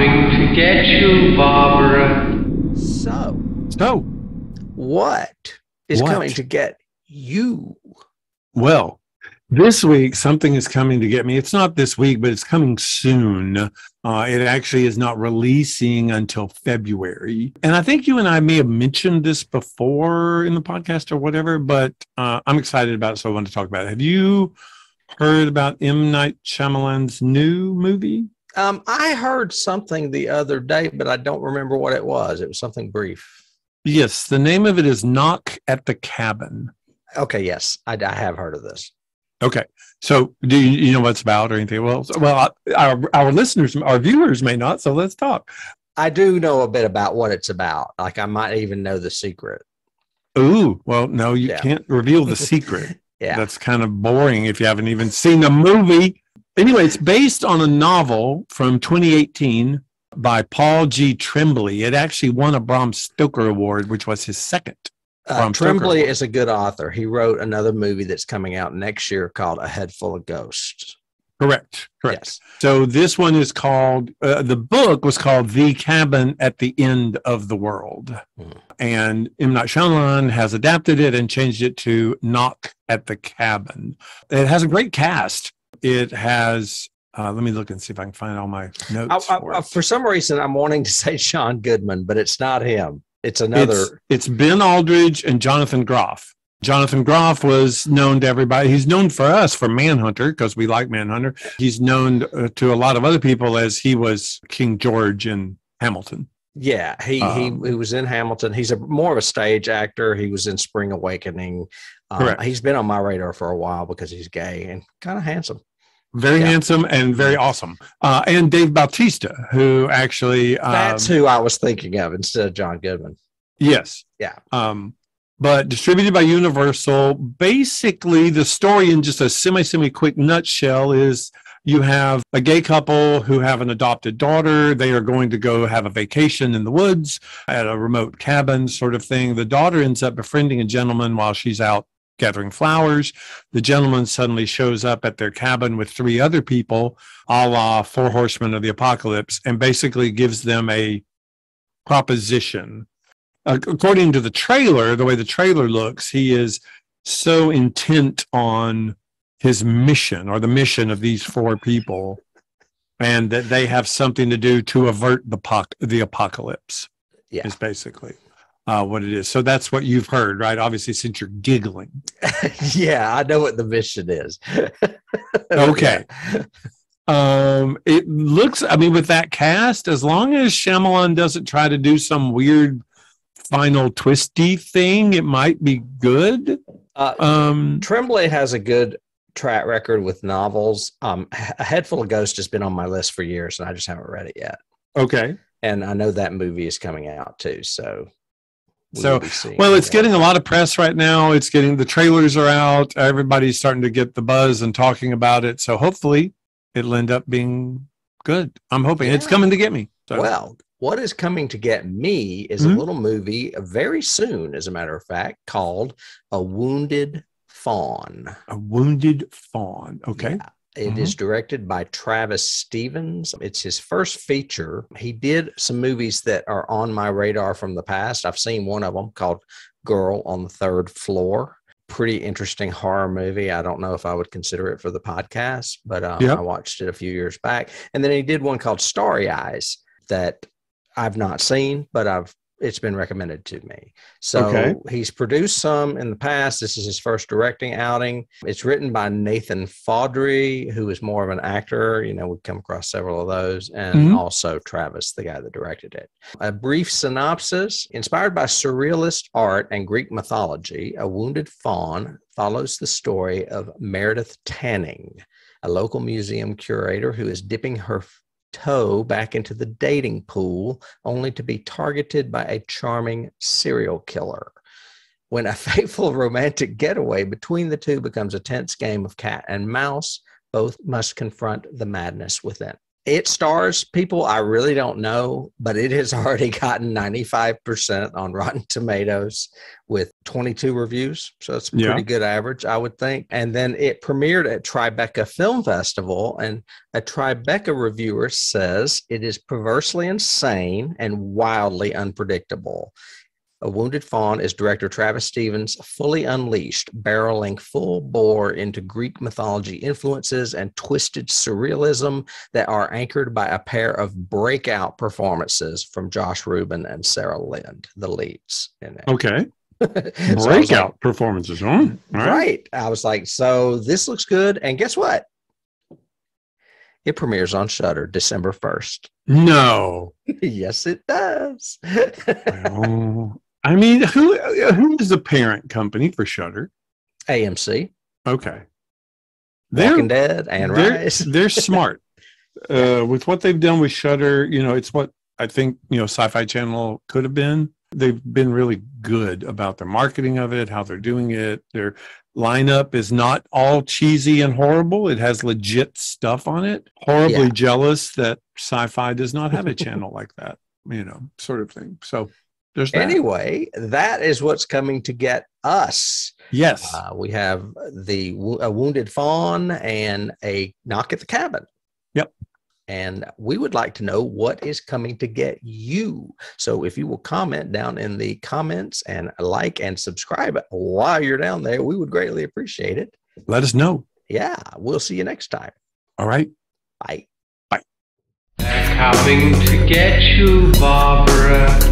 coming to get you, Barbara. So, what is What? coming to get you? well, this week something is coming to get me. It's not this week, but it's coming soon. It actually is not releasing until February. And I think you and I may have mentioned this before in the podcast or whatever, but I'm excited about it, so I want to talk about it. Have you heard about M. Night Shyamalan's new movie? I heard something the other day, but I don't remember what it was. It was something brief. Yes, the name of it is Knock at the Cabin. Okay, yes, I have heard of this. Okay, so do you know what it's about or anything? Well, our listeners, our viewers may not, so let's talk. I do know a bit about what it's about. Like I might even know the secret. Ooh, well, no, you Yeah. can't reveal the secret. Yeah. That's kind of boring if you haven't even seen the movie. Anyway, it's based on a novel from 2018 by Paul G. Tremblay. It actually won a Bram Stoker Award, which was his second. Bram Stoker Tremblay Award. is a good author. He wrote another movie that's coming out next year called A Head Full of Ghosts. Correct. Yes. So this one is called, the book was called The Cabin at the End of the World. And M. Night Shyamalan has adapted it and changed it to Knock at the Cabin. It has a great cast. It has, let me look and see if I can find all my notes. For some reason, I'm wanting to say John Goodman, but it's not him. It's another. It's Ben Aldridge and Jonathan Groff. Jonathan Groff was known to everybody. He's known for us for Manhunter because we like Manhunter. He's known to a lot of other people as he was King George in Hamilton. Yeah, he was in Hamilton. He's more of a stage actor. He was in Spring Awakening. Correct. He's been on my radar for a while because he's gay and kind of handsome. Very handsome and very awesome. And Dave Bautista, who actually... That's who I was thinking of instead of John Goodman. Yes. Yeah. But distributed by Universal. Basically, the story in just a semi-quick nutshell is you have a gay couple who have an adopted daughter. They are going to go have a vacation in the woods at a remote cabin sort of thing. The daughter ends up befriending a gentleman while she's out gathering flowers. The gentleman suddenly shows up at their cabin with three other people, a la Four Horsemen of the Apocalypse, and basically gives them a proposition. According to the trailer, the way the trailer looks, he is so intent on his mission or the mission of these four people and that they have something to do to avert the apocalypse. Yeah. Is basically what it is. So that's what you've heard, right? Obviously, since you're giggling. Yeah, I know what the mission is. Okay. It looks, I mean, with that cast, as long as Shyamalan doesn't try to do some weird final twisty thing, it might be good. Tremblay has a good track record with novels. A Head Full of Ghosts has been on my list for years, and I just haven't read it yet. Okay. And I know that movie is coming out too. It's getting a lot of press right now. It's getting, the trailers are out. Everybody's starting to get the buzz and talking about it. So hopefully it'll end up being good. I'm hoping it's coming to get me. So. Well, what is coming to get me is a little movie very soon, as a matter of fact, called A Wounded Fawn. A Wounded Fawn. Okay. Yeah. It is directed by Travis Stevens. It's his first feature. He did some movies that are on my radar from the past. I've seen one of them called Girl on the Third Floor. Pretty interesting horror movie. I don't know if I would consider it for the podcast, but I watched it a few years back. And then he did one called Starry Eyes that I've not seen, but it's been recommended to me. So he's produced some in the past. This is his first directing outing. It's written by Nathan Fawdry, who is more of an actor. You know, we've come across several of those. And also Travis, the guy that directed it. A brief synopsis. Inspired by surrealist art and Greek mythology, A Wounded Fawn follows the story of Meredith Tanning, a local museum curator who is dipping her toe back into the dating pool only to be targeted by a charming serial killer. When a fateful romantic getaway between the two becomes a tense game of cat and mouse, both must confront the madness within. It stars people I really don't know, but it has already gotten 95% on Rotten Tomatoes with 22 reviews. So it's a pretty good average, I would think. And then it premiered at Tribeca Film Festival, and a Tribeca reviewer says it is perversely insane and wildly unpredictable. A Wounded Fawn is director Travis Stevens' fully unleashed, barreling full bore into Greek mythology influences and twisted surrealism that are anchored by a pair of breakout performances from Josh Rubin and Sarah Lind, the leads in it. Okay. So Breakout performances, huh? All right. I was like, so this looks good. And guess what? It premieres on Shudder December 1st. No. Yes, it does. Well, I mean, who is the parent company for Shudder? AMC. Okay. Walking Dead and Rise. They're smart. With what they've done with Shudder, it's what I think, Sci-Fi Channel could have been. They've been really good about their marketing of it, how they're doing it. Their lineup is not all cheesy and horrible. It has legit stuff on it. Horribly jealous that Sci-Fi does not have a channel like that, sort of thing. So there's that. Anyway, that is what's coming to get us. Yes. We have A Wounded Fawn and A Knock at the Cabin. Yep. And we would like to know what is coming to get you. So if you will comment down in the comments and like and subscribe while you're down there, we would greatly appreciate it. Let us know. Yeah. We'll see you next time. All right. Bye. Bye. They're coming to get you, Barbara.